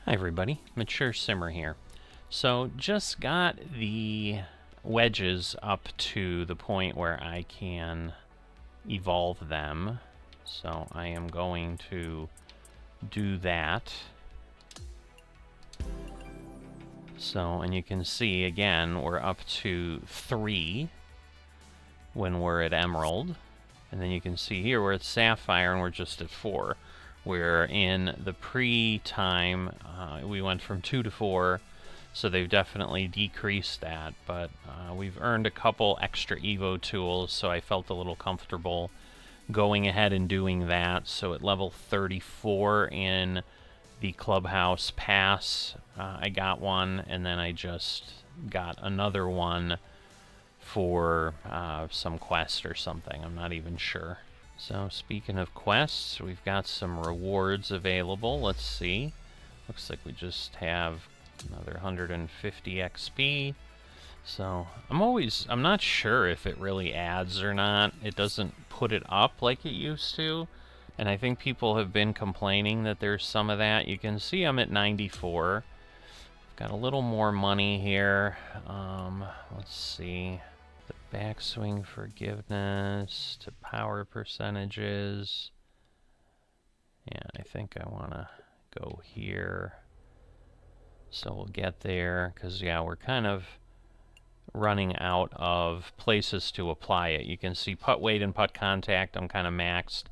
Hi everybody, Mature Simmer here. So just got the wedges up to the point where I can evolve them. So I am going to do that. So, and you can see again, we're up to 3 when we're at Emerald. And then you can see here we're at Sapphire and we're just at 4. We're in the pre-time, we went from 2 to 4, so they've definitely decreased that, but we've earned a couple extra Evo tools, so I felt a little comfortable going ahead and doing that. So at level 34 in the Clubhouse Pass, I got one, and then I just got another one for some quest or something, I'm not even sure. So speaking of quests, we've got some rewards available. Let's see. Looks like we just have another 150 XP. So I'm not sure if it really adds or not. It doesn't put it up like it used to. And I think people have been complaining that there's some of that. You can see I'm at 94. Got a little more money here. Let's see. Backswing forgiveness to power percentages. Yeah, I think I want to go here. So we'll get there, because yeah, we're kind of running out of places to apply it. You can see putt weight and putt contact, I'm kind of maxed.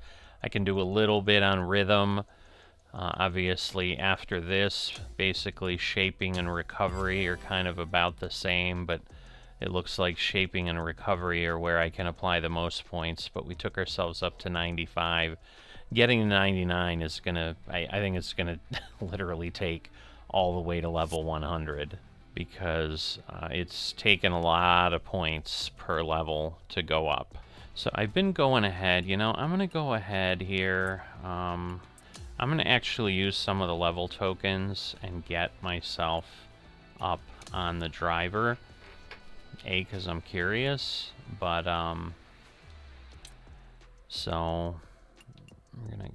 I can do a little bit on rhythm. Obviously after this, basically shaping and recovery are kind of about the same, but it looks like shaping and recovery are where I can apply the most points, but we took ourselves up to 95. Getting to 99 is gonna, I think it's gonna literally take all the way to level 100, because it's taken a lot of points per level to go up. So I've been going ahead, you know, I'm gonna go ahead here. I'm gonna actually use some of the level tokens and get myself up on the driver. Because I'm curious, but so I'm gonna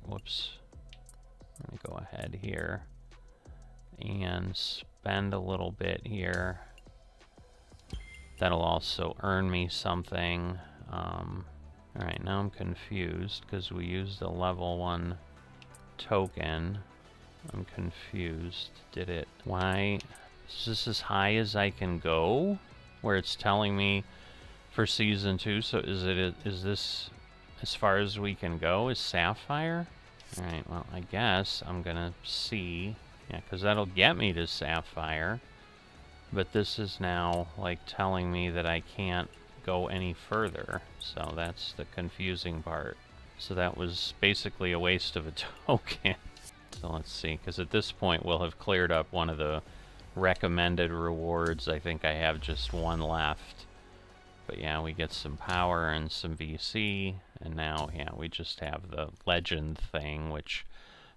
go ahead here and spend a little bit here. That'll also earn me something. Alright, now I'm confused because we used the level 1 token. I'm confused. Did it? Why? Is this as high as I can go? Where it's telling me for season 2, so is this as far as we can go? Is Sapphire? Alright, well, I guess I'm gonna see. Yeah, because that'll get me to Sapphire. But this is now, like, telling me that I can't go any further. So that's the confusing part. So that was basically a waste of a token. So let's see, because at this point we'll have cleared up one of the recommended rewards. I think I have just one left. But yeah, we get some power and some VC, and now, yeah, we just have the legend thing, which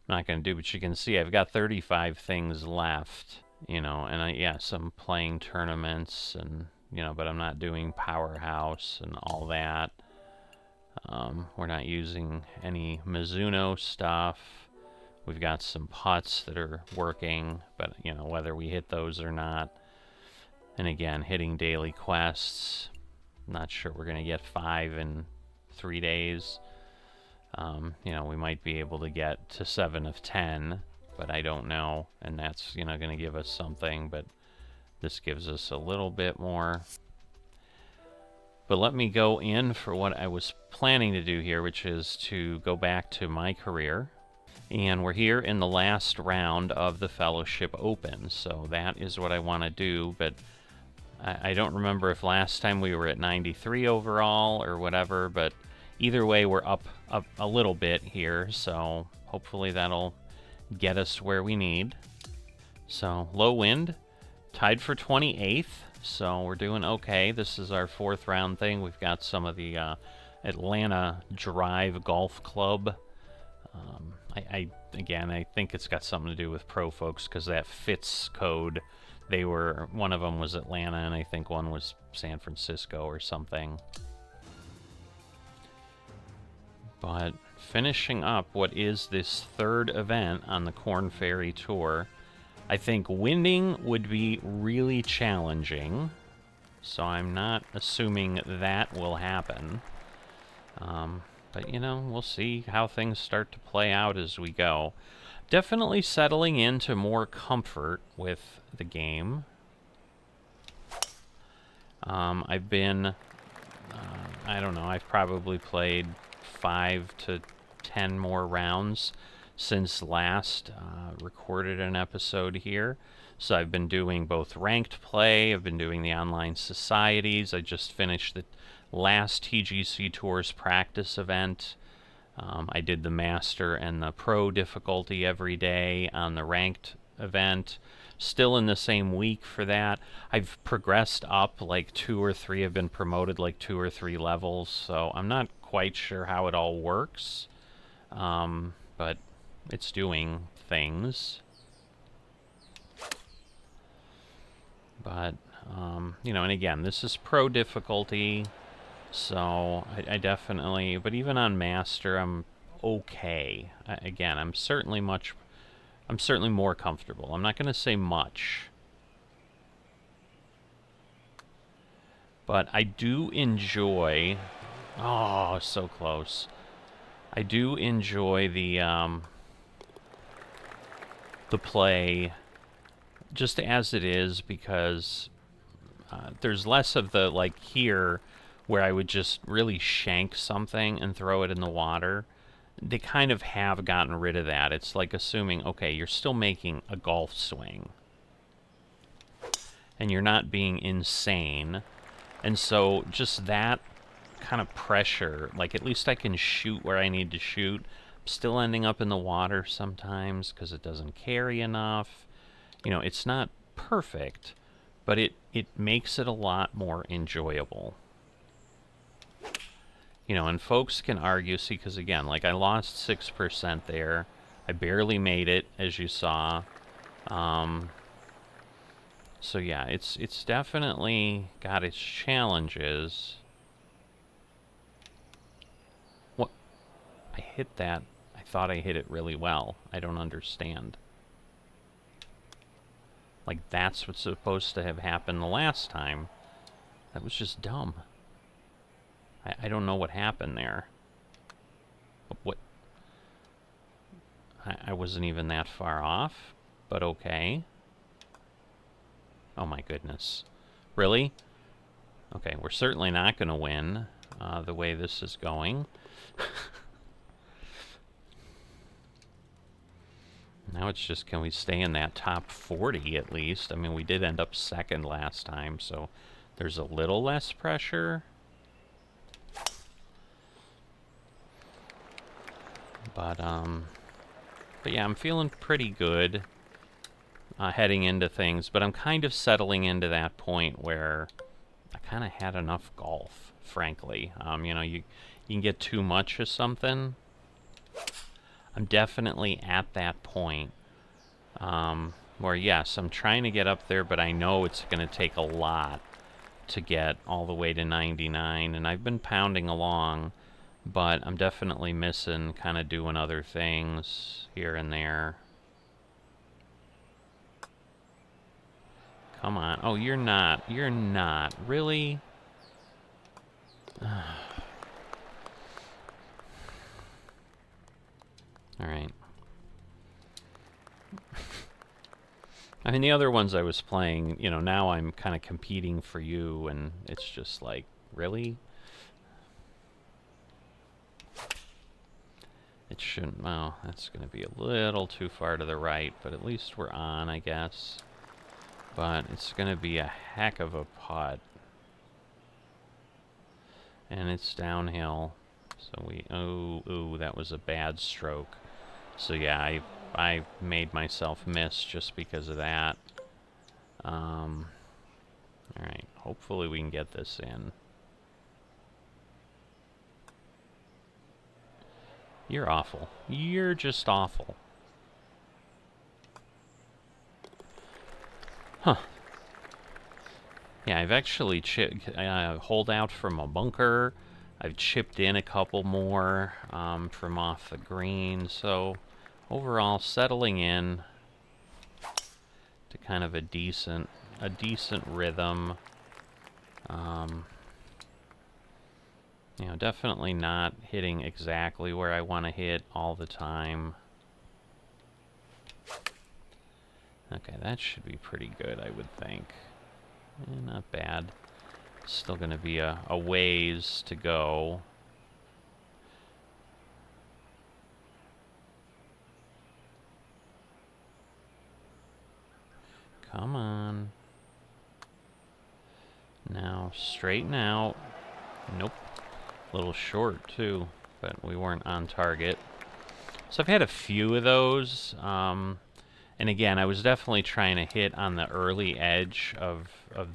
I'm not going to do, but you can see I've got 35 things left, you know, and yeah, some playing tournaments, and, you know, but I'm not doing Powerhouse and all that. We're not using any Mizuno stuff. We've got some putts that are working, but, you know, whether we hit those or not. And again, hitting daily quests. Not sure we're going to get 5 in 3 days. You know, we might be able to get to 7 of 10, but I don't know. And that's, you know, going to give us something, but this gives us a little bit more. But let me go in for what I was planning to do here, which is to go back to my career. And we're here in the last round of the Fellowship Open, so that is what I want to do, but I don't remember if last time we were at 93 overall or whatever, but either way we're up a little bit here, so hopefully that'll get us where we need. So, low wind, tied for 28th, so we're doing okay. This is our 4th round thing. We've got some of the Atlanta Drive Golf Club. Again, I think it's got something to do with pro folks, because that fits code, one of them was Atlanta, and I think one was San Francisco or something. But finishing up what is this 3rd event on the Corn Ferry Tour, I think winning would be really challenging, so I'm not assuming that will happen. But, you know, we'll see how things start to play out as we go. Definitely settling into more comfort with the game. I've been, I don't know, I've probably played 5 to 10 more rounds since last recorded an episode here. So I've been doing both ranked play, I've been doing the online societies. I just finished the last TGC Tours practice event. I did the Master and the Pro difficulty every day on the ranked event. Still in the same week for that. I've progressed up, like 2 or 3 have been promoted like 2 or 3 levels, so I'm not quite sure how it all works. But it's doing things. But, you know, and again, this is Pro difficulty, so I definitely, but even on Master, I'm okay. Again, I'm certainly more comfortable. I'm not going to say much. But I do enjoy... Oh, so close. I do enjoy the play just as it is, because there's less of the, like, here, where I would just really shank something and throw it in the water. They kind of have gotten rid of that. It's like assuming, okay, you're still making a golf swing. And you're not being insane. And so just that kind of pressure, like at least I can shoot where I need to shoot. I'm still ending up in the water sometimes because it doesn't carry enough. You know, it's not perfect, but it makes it a lot more enjoyable. You know, and folks can argue, see, because again, like I lost 6% there. I barely made it, as you saw. So yeah, it's definitely got its challenges. What? I hit that. I thought I hit it really well. I don't understand. Like, that's what's supposed to have happened the last time. That was just dumb. I don't know what happened there. What? I wasn't even that far off, but okay. Oh my goodness. Really? Okay, we're certainly not going to win the way this is going. Now it's just, can we stay in that top 40 at least? I mean, we did end up second last time, so there's a little less pressure. But yeah, I'm feeling pretty good heading into things, but I'm kind of settling into that point where I kind of had enough golf, frankly. You know, you can get too much of something. I'm definitely at that point where, yes, I'm trying to get up there, but I know it's going to take a lot to get all the way to 99, and I've been pounding along. But I'm definitely missing kind of doing other things here and there. Come on. Oh, you're not. You're not. Really? Alright. I mean, the other ones I was playing, you know, now I'm kind of competing for you, and it's just like, really? It shouldn't, well, that's going to be a little too far to the right, but at least we're on, I guess. But it's going to be a heck of a putt. And it's downhill. So we, ooh, that was a bad stroke. So yeah, I made myself miss just because of that. Alright, hopefully we can get this in. You're awful. You're just awful. Huh. Yeah, I've actually holed out from a bunker. I've chipped in a couple more from off the green. So overall, settling in. kind of a decent rhythm. You know, definitely not hitting exactly where I want to hit all the time. Okay, that should be pretty good, I would think. Not bad. Still going to be a ways to go. Come on. Now, straighten out. Nope. A little short, too, but we weren't on target. So I've had a few of those. And again, I was definitely trying to hit on the early edge of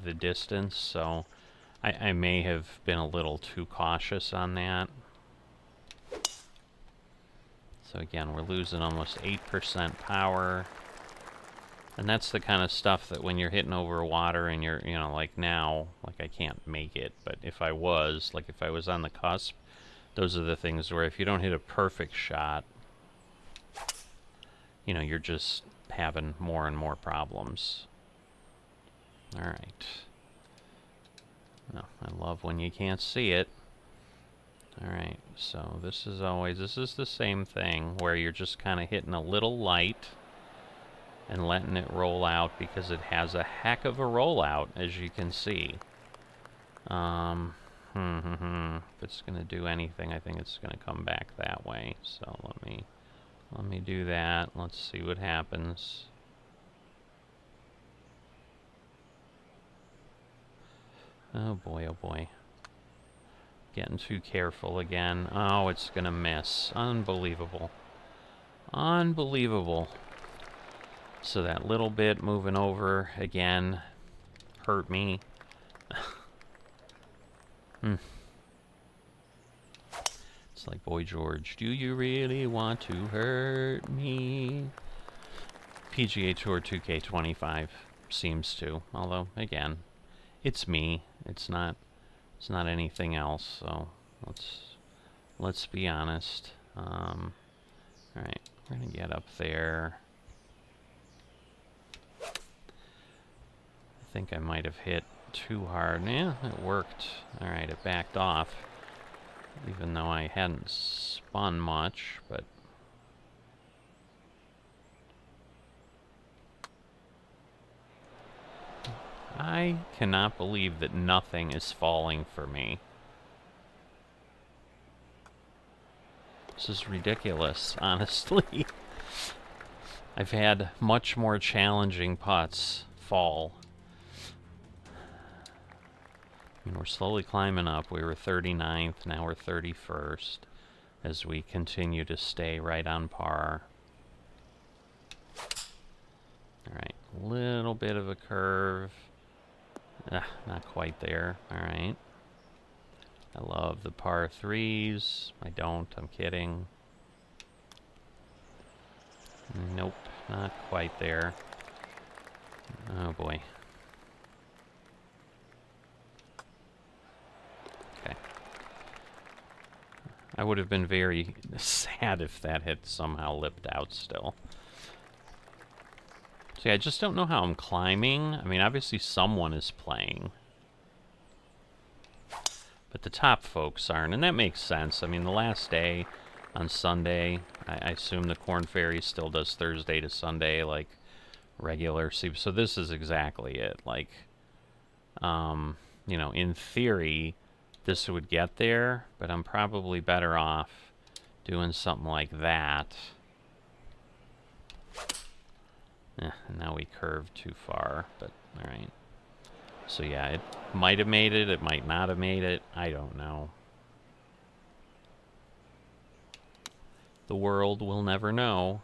the distance, so I may have been a little too cautious on that. So again, we're losing almost 8% power. And that's the kind of stuff that when you're hitting over water and you're, you know, like now, like I can't make it, but if I was, like if I was on the cusp, those are the things where if you don't hit a perfect shot, you know, you're just having more and more problems. All right. No, I love when you can't see it. All right, so this is the same thing where you're just kind of hitting a little light and letting it roll out because it has a heck of a rollout, as you can see. If it's going to do anything, I think it's going to come back that way. So let me do that. Let's see what happens. Oh boy, oh boy. Getting too careful again. Oh, it's going to miss. Unbelievable. Unbelievable. So that little bit moving over again hurt me. It's like, Boy George, do you really want to hurt me? PGA Tour 2K25 seems to, although again, it's me. It's not anything else. So let's be honest. All right, we're gonna get up there. I think I might have hit too hard. Yeah, it worked. All right, it backed off, even though I hadn't spun much, but I cannot believe that nothing is falling for me. This is ridiculous, honestly. I've had much more challenging putts fall. I mean, we're slowly climbing up. We were 39th, now we're 31st, as we continue to stay right on par. Alright, little bit of a curve. Not quite there. Alright. I love the par 3s. I don't, I'm kidding. Nope, not quite there. Oh boy. Okay. I would have been very sad if that had somehow lipped out still. See, I just don't know how I'm climbing. I mean, obviously someone is playing. But the top folks aren't, and that makes sense. I mean, the last day on Sunday, I assume the Corn Ferry still does Thursday to Sunday, like regular. So this is exactly it. Like, you know, in theory, this would get there, but I'm probably better off doing something like that. And now we curved too far, but alright. So yeah, it might have made it, it might not have made it, I don't know. The world will never know.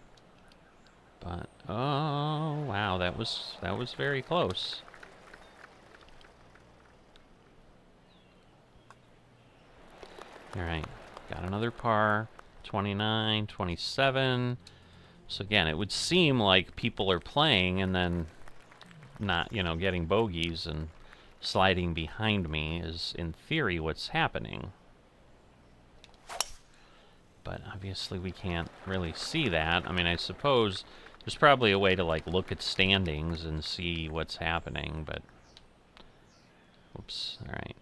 But, oh, wow, that was very close. Alright, got another par, 29, 27. So again, it would seem like people are playing and then not, you know, getting bogeys and sliding behind me is, in theory, what's happening. But obviously we can't really see that. I mean, I suppose There's probably a way to, like, look at standings and see what's happening, but... Oops, alright.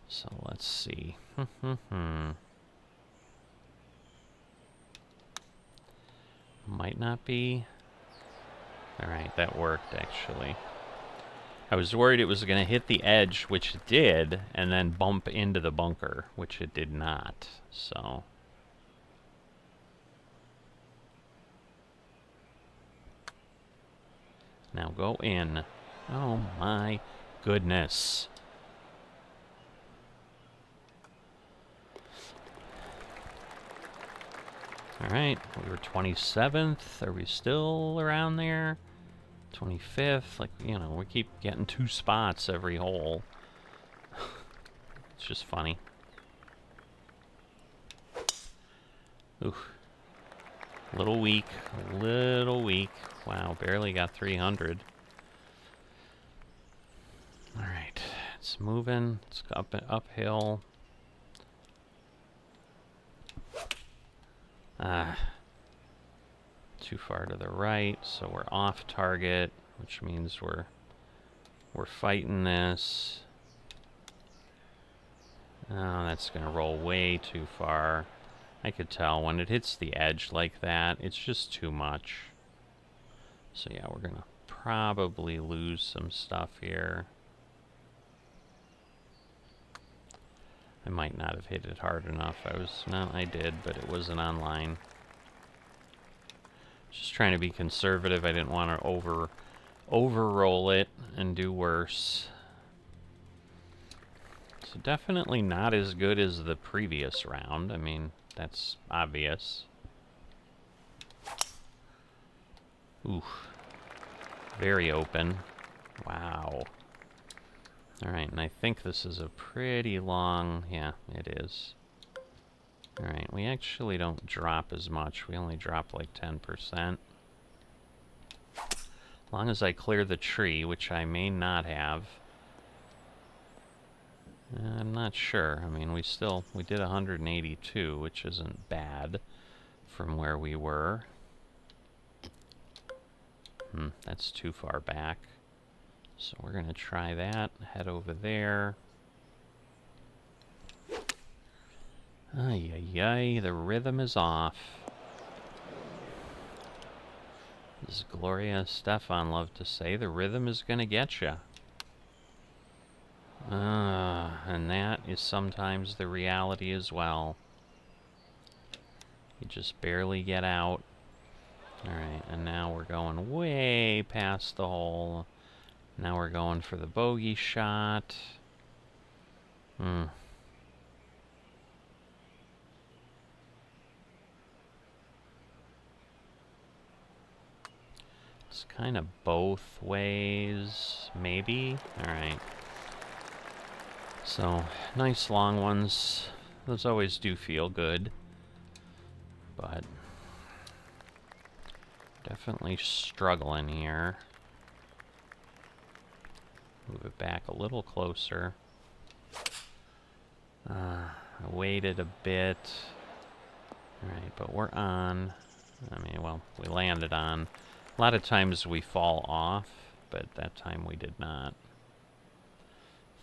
So let's see. Might not be. Alright, that worked, actually. I was worried it was going to hit the edge, which it did, and then bump into the bunker, which it did not, so... Now go in. Oh my goodness. Alright, we were 27th. Are we still around there? 25th. Like, you know, we keep getting 2 spots every hole. It's just funny. Oof. Little weak. A little weak. Wow, barely got 300. Alright, it's moving. It's uphill. Too far to the right, so we're off target, which means we're fighting this. Oh, that's gonna roll way too far. I could tell when it hits the edge like that, it's just too much. So yeah, we're gonna probably lose some stuff here. I might not have hit it hard enough. I did, but it wasn't online. Just trying to be conservative. I didn't want to over-roll it and do worse. So definitely not as good as the previous round. I mean, that's obvious. Oof. Very open. Wow. Alright, and I think this is a pretty long... Yeah, it is. Alright, we actually don't drop as much. We only drop like 10%. As long as I clear the tree, which I may not have. I'm not sure. I mean, we did 182, which isn't bad from where we were. That's too far back. So we're going to try that. Head over there. Ay, ay, ay, the rhythm is off. As Gloria Stefan loved to say, the rhythm is going to get you. And that is sometimes the reality as well. You just barely get out. Alright, and now we're going way past the hole. Now we're going for the bogey shot. It's kind of both ways, maybe? Alright. So, nice long ones. Those always do feel good. But definitely struggling here. Move it back a little closer. I waited a bit. Alright, but we're on. I mean, well, we landed on. A lot of times we fall off, but that time we did not.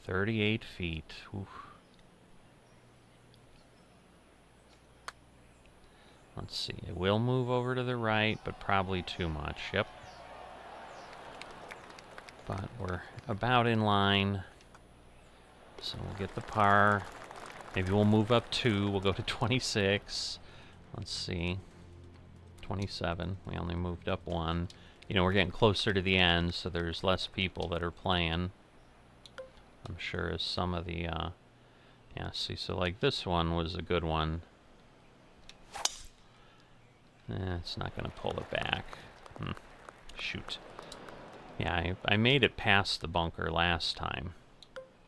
38 feet. Oof. Let's see. It will move over to the right, but probably too much. Yep. But we're about in line. So we'll get the par. Maybe we'll move up 2. We'll go to 26. Let's see. 27. We only moved up 1. You know, we're getting closer to the end, so there's less people that are playing. I'm sure as some of the, yeah, see, so like this one was a good one. It's not going to pull it back. Shoot. Yeah, I made it past the bunker last time,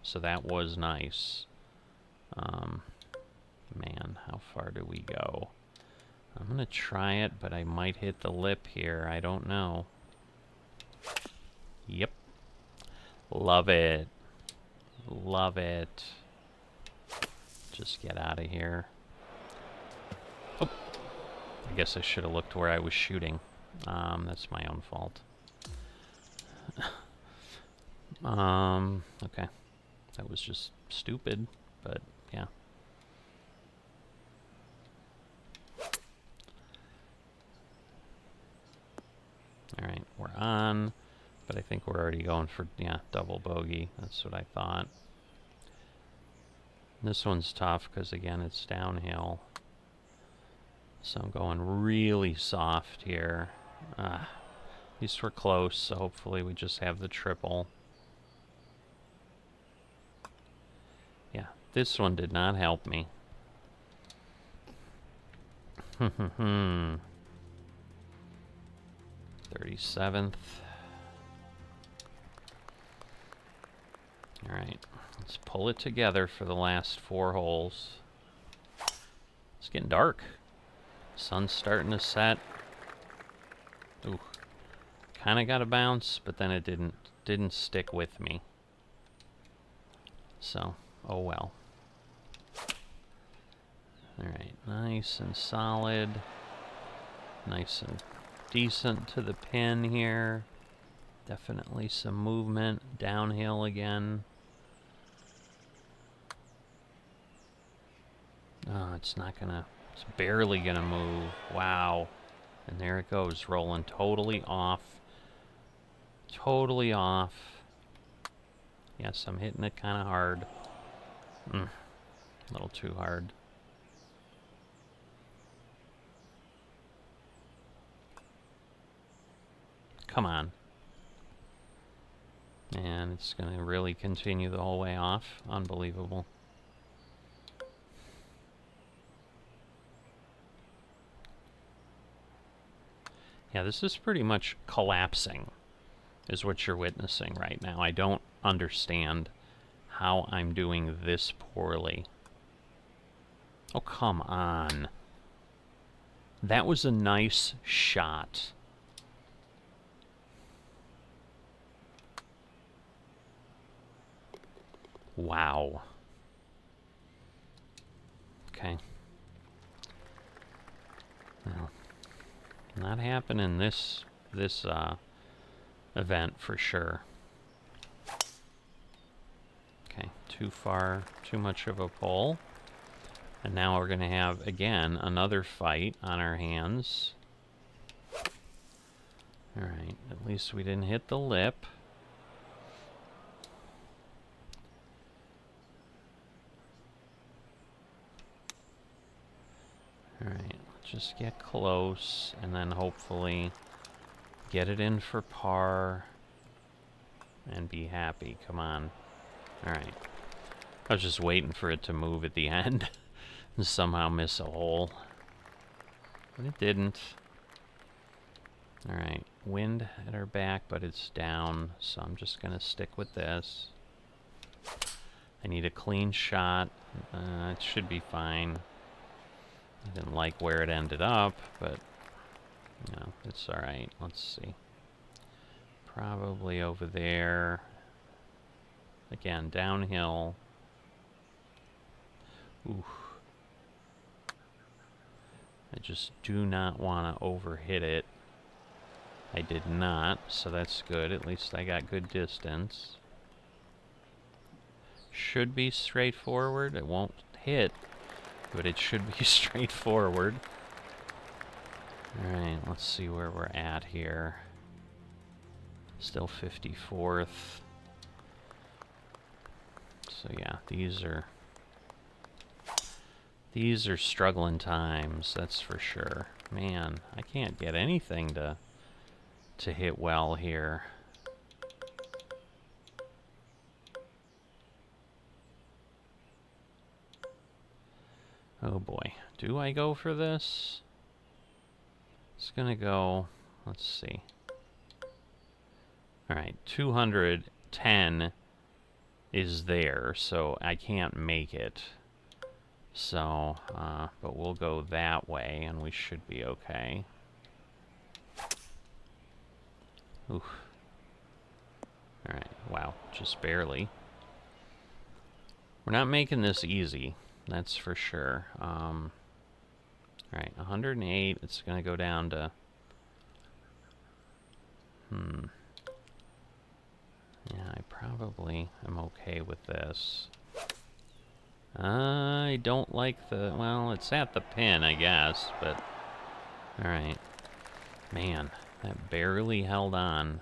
so that was nice. Man, how far do we go? I'm going to try it, but I might hit the lip here. I don't know. Yep. Love it. Love it. Just get out of here. Oh. I guess I should have looked where I was shooting. That's my own fault. Okay. That was just stupid, but yeah. Alright, we're on, but I think we're already going for, yeah, double bogey. That's what I thought. This one's tough because, again, it's downhill. So I'm going really soft here. At least we're close, so hopefully we just have the triple. Yeah, this one did not help me. 37th. Alright, let's pull it together for the last 4 holes. It's getting dark. Sun's starting to set. Ooh. Kind of got a bounce, but then it didn't stick with me. So, oh well. Alright, nice and solid. Nice and decent to the pin here. Definitely some movement. Downhill again. Oh, it's not gonna... It's barely gonna move. Wow. And there it goes, rolling totally off. Totally off. Yes, I'm hitting it kind of hard. A little too hard. Come on. And it's going to really continue the whole way off. Unbelievable. Yeah, this is pretty much collapsing, is what you're witnessing right now. I don't understand how I'm doing this poorly. Oh, come on. That was a nice shot. Wow. Okay. Well, not happening this event for sure. Okay, too far, too much of a pull. And now we're going to have, again, another fight on our hands. Alright, at least we didn't hit the lip. Alright, just get close, and then hopefully get it in for par, and be happy. Come on. Alright. I was just waiting for it to move at the end, and somehow miss a hole. But it didn't. Alright, wind at our back, but it's down, so I'm just going to stick with this. I need a clean shot. It should be fine. I didn't like where it ended up, but, you know, it's alright. Let's see. Probably over there. Again, downhill. Oof. I just do not want to overhit it. I did not, so that's good. At least I got good distance. Should be straightforward. It won't hit, but it should be straightforward. Alright, let's see where we're at here. Still 54th. So yeah, these are struggling times, that's for sure. Man, I can't get anything to hit well here. Oh boy, do I go for this? It's gonna go, let's see. Alright, 210 is there, so I can't make it. So, but we'll go that way, and we should be okay. Oof. Alright, wow, just barely. We're not making this easy, that's for sure. Alright, 108. It's going to go down to... Yeah, I probably am okay with this. I don't like the... Well, it's at the pin, I guess, but... Alright. Man, that barely held on.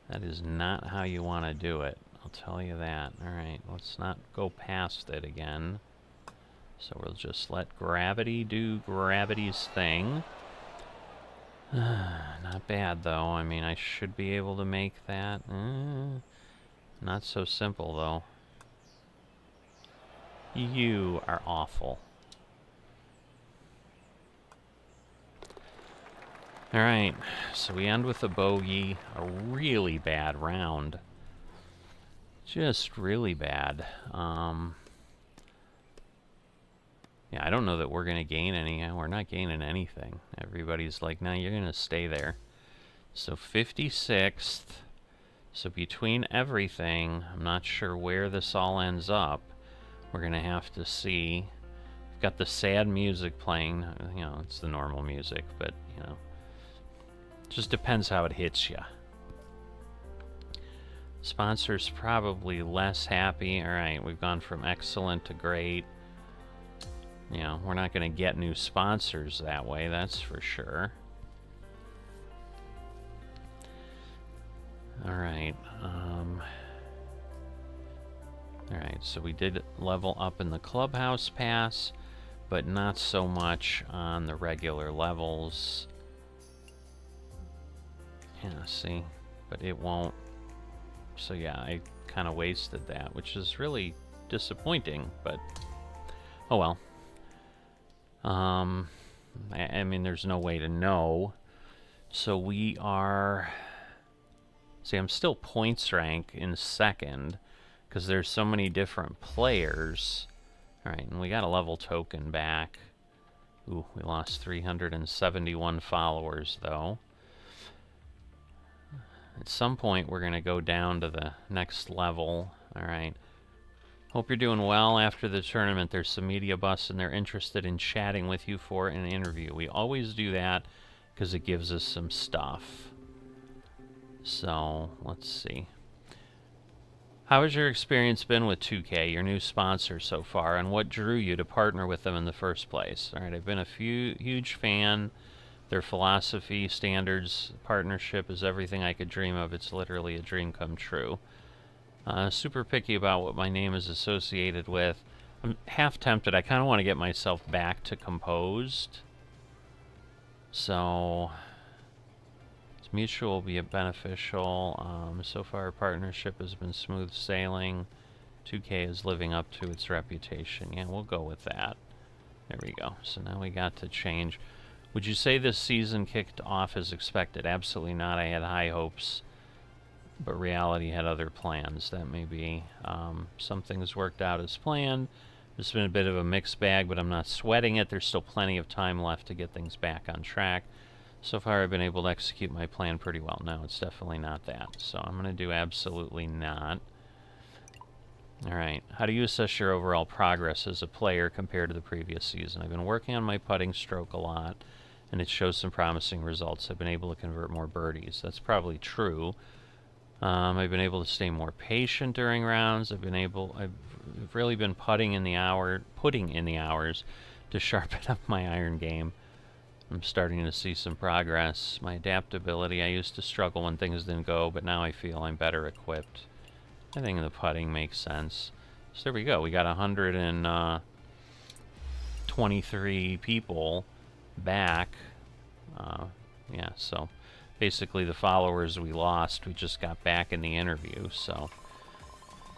That is not how you want to do it. I'll tell you that. Alright, let's not go past it again. So we'll just let gravity do gravity's thing. Not bad, though. I mean, I should be able to make that. Not so simple, though. You are awful. Alright, so we end with a bogey. A really bad round. Just really bad. Yeah, I don't know that we're going to gain any. We're not gaining anything. Everybody's like, nah, you're going to stay there. So 56th. So between everything, I'm not sure where this all ends up. We're going to have to see. We've got the sad music playing. You know, it's the normal music, but, you know. Just depends how it hits you. Sponsors probably less happy. Alright, we've gone from excellent to great. You know, we're not going to get new sponsors that way, that's for sure. Alright, alright, so we did level up in the clubhouse pass, but not so much on the regular levels. Yeah, see, but it won't. So yeah, I kind of wasted that, which is really disappointing, but oh well. I mean, there's no way to know. So we are... See, I'm still points rank in second, because there's so many different players. Alright, and we got a level token back. Ooh, we lost 371 followers, though. At some point, we're going to go down to the next level. Alright. Hope you're doing well. After the tournament, there's some media busts, and they're interested in chatting with you for an interview. We always do that, because it gives us some stuff. So, let's see. How has your experience been with 2K, your new sponsor so far, and what drew you to partner with them in the first place? Alright, I've been a huge fan. Their philosophy, standards, partnership is everything I could dream of. It's literally a dream come true. Super picky about what my name is associated with. I'm half tempted. I kind of want to get myself back to composed. So, it's mutual will be beneficial. So far, our partnership has been smooth sailing. 2K is living up to its reputation. Yeah, we'll go with that. There we go. So now we got to change. Would you say this season kicked off as expected? Absolutely not. I had high hopes, but reality had other plans. That may be. Some things worked out as planned. It's been a bit of a mixed bag, but I'm not sweating it. There's still plenty of time left to get things back on track. So far, I've been able to execute my plan pretty well. No, it's definitely not that. So I'm going to do absolutely not. Alright, how do you assess your overall progress as a player compared to the previous season? I've been working on my putting stroke a lot, and it shows some promising results. I've been able to convert more birdies. That's probably true. I've been able to stay more patient during rounds. I've really been putting in the hours to sharpen up my iron game. I'm starting to see some progress. My adaptability, I used to struggle when things didn't go, but now I feel I'm better equipped. I think the putting makes sense. So there we go. We got 123 people back. Yeah, so basically the followers we lost, we just got back in the interview. So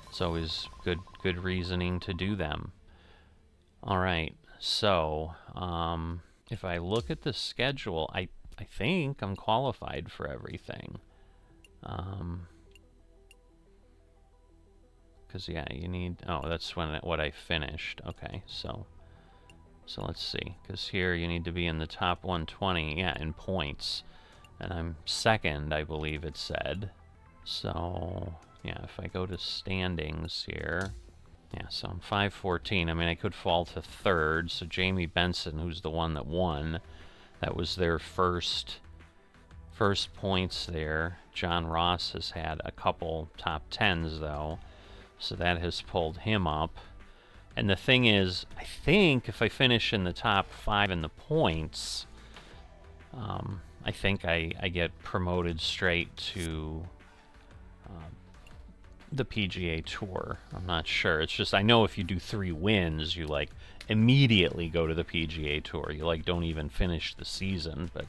it's always good reasoning to do them. All right. So if I look at the schedule, I think I'm qualified for everything. Because, yeah, you need... Oh, that's what I finished. Okay, so let's see. Because here you need to be in the top 120, yeah, in points. And I'm second, I believe it said. So, yeah, if I go to standings here... Yeah, so I'm 514. I mean, I could fall to third. So Jamie Benson, who's the one that won, that was their first points there. John Ross has had a couple top 10s, though, so that has pulled him up. And the thing is, I think if I finish in the top 5 in the points, I think I get promoted straight to the PGA Tour. I'm not sure. It's just, I know if you do 3 wins, you like immediately go to the PGA Tour. You like don't even finish the season, but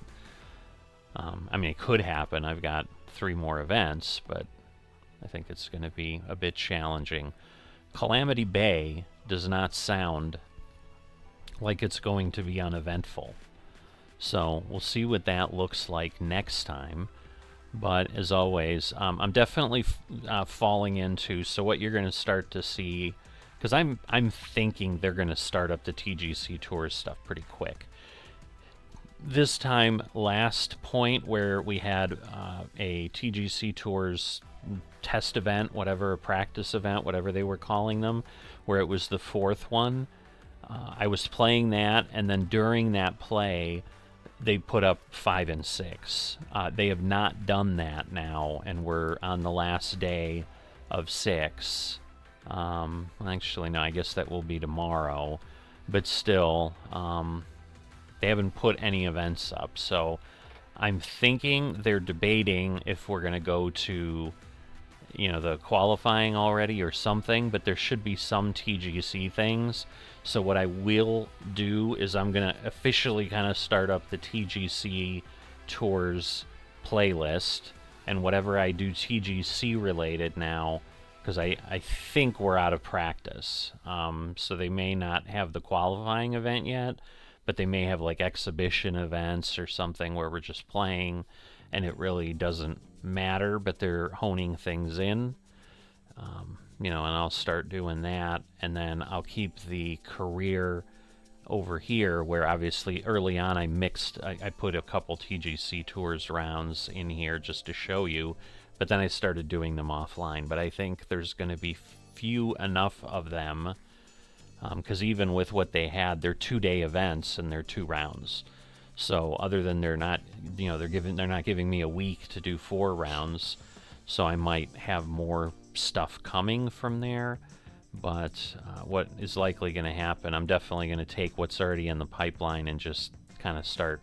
I mean, it could happen. I've got 3 more events, but I think it's going to be a bit challenging. Calamity Bay does not sound like it's going to be uneventful. So we'll see what that looks like next time. But as always, I'm definitely falling into, so what you're going to start to see, because I'm thinking they're going to start up the TGC Tours stuff pretty quick. This time, last point where we had a TGC Tours test event, whatever, a practice event, whatever they were calling them, where it was the 4th one, I was playing that, and then during that play, they put up 5 and 6. They have not done that now, and we're on the last day of 6. Actually, no, I guess that will be tomorrow. But still, they haven't put any events up. So I'm thinking they're debating if we're going to go to, you know, the qualifying already or something, but there should be some TGC things. So what I will do is I'm going to officially kind of start up the TGC Tours playlist, and whatever I do TGC related now, because I think we're out of practice. So they may not have the qualifying event yet, but they may have like exhibition events or something where we're just playing and it really doesn't matter, but they're honing things in. You know, and I'll start doing that, and then I'll keep the career over here, where obviously early on I put a couple TGC Tours rounds in here just to show you, but then I started doing them offline. But I think there's going to be few enough of them, because even with what they had, they're 2-day events and they're 2 rounds. So other than they're not, you know, they're not giving me a week to do 4 rounds, so I might have more stuff coming from there. But what is likely going to happen, I'm definitely going to take what's already in the pipeline and just kind of start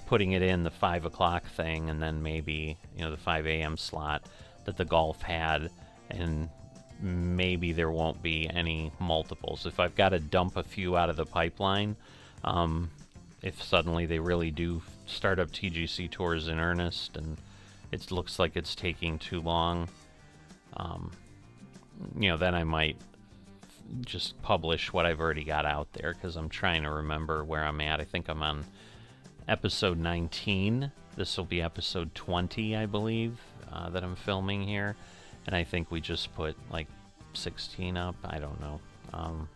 putting it in the 5 o'clock thing, and then maybe, you know, the 5 a.m. slot that the golf had, and maybe there won't be any multiples. If I've got to dump a few out of the pipeline, if suddenly they really do start up TGC Tours in earnest and it looks like it's taking too long, you know, then I might just publish what I've already got out there, because I'm trying to remember where I'm at. I think I'm on episode 19. This will be episode 20, I believe, that I'm filming here. And I think we just put like 16 up. I don't know.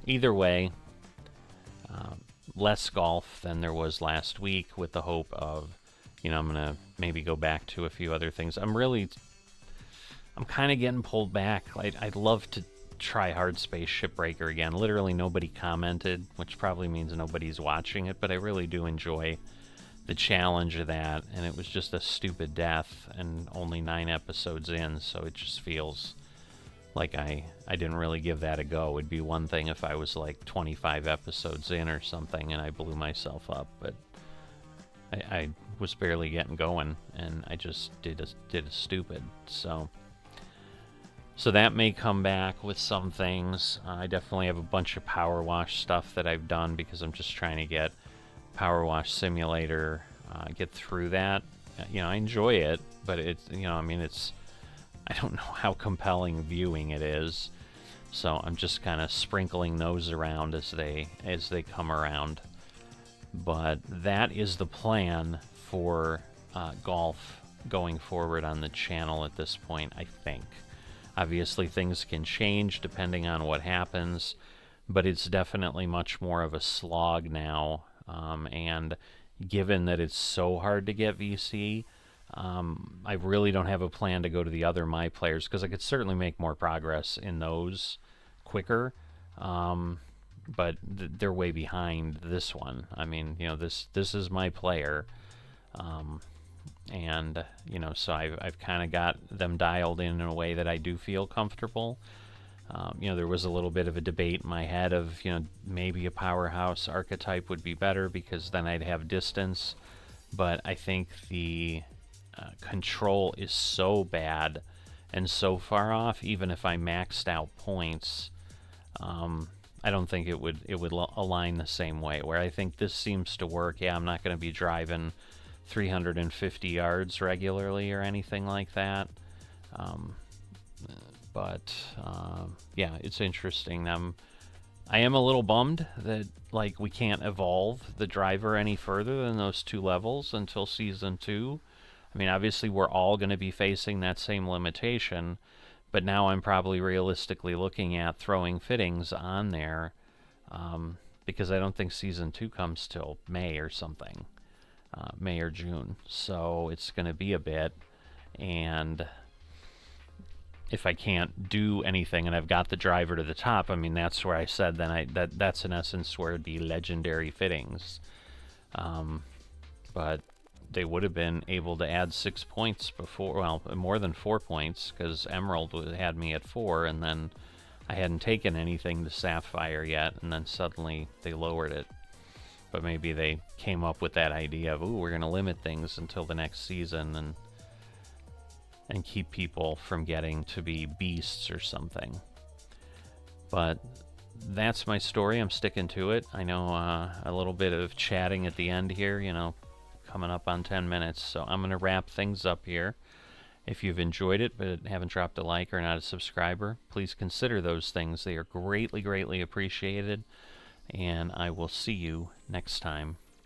Either way, less golf than there was last week, with the hope of, you know, I'm going to maybe go back to a few other things. I'm kind of getting pulled back. I'd love to try Hardspace Shipbreaker again. Literally nobody commented, which probably means nobody's watching it, but I really do enjoy the challenge of that, and it was just a stupid death and only 9 episodes in, so it just feels like I didn't really give that a go. It'd be one thing if I was like 25 episodes in or something and I blew myself up, but I was barely getting going, and I just did a stupid. So that may come back with some things. I definitely have a bunch of Power Wash stuff that I've done, because I'm just trying to get Power Wash Simulator, get through that. You know, I enjoy it, but it's, you know, I mean, I don't know how compelling viewing it is. So I'm just kind of sprinkling those around as they come around. But that is the plan for golf going forward on the channel at this point, I think. Obviously, things can change depending on what happens, but it's definitely much more of a slog now. And given that it's so hard to get VC, I really don't have a plan to go to the other My Players, because I could certainly make more progress in those quicker, but they're way behind this one. I mean, you know, this is my player, and you know, so I've kind of got them dialed in a way that I do feel comfortable. You know, there was a little bit of a debate in my head of, you know, maybe a powerhouse archetype would be better because then I'd have distance, but I think the control is so bad and so far off, even if I maxed out points, I don't think it would align the same way, where I think this seems to work. Yeah, I'm not going to be driving 350 yards regularly or anything like that. But yeah, it's interesting. I am a little bummed that like we can't evolve the driver any further than those 2 levels until Season 2. I mean, obviously we're all going to be facing that same limitation, but now I'm probably realistically looking at throwing fittings on there, because I don't think Season 2 comes till May or something, May or June. So it's going to be a bit, and if I can't do anything and I've got the driver to the top, I mean, that's where I said then that's in essence where it'd be legendary fittings. But they would have been able to add 6 points before, well, more than 4 points, because Emerald had me at 4, and then I hadn't taken anything to Sapphire yet, and then suddenly they lowered it. But maybe they came up with that idea of, ooh, we're going to limit things until the next season, and keep people from getting to be beasts or something. But that's my story. I'm sticking to it. I know a little bit of chatting at the end here, you know, coming up on 10 minutes. So I'm going to wrap things up here. If you've enjoyed it but haven't dropped a like or not a subscriber, please consider those things. They are greatly, greatly appreciated. And I will see you next time.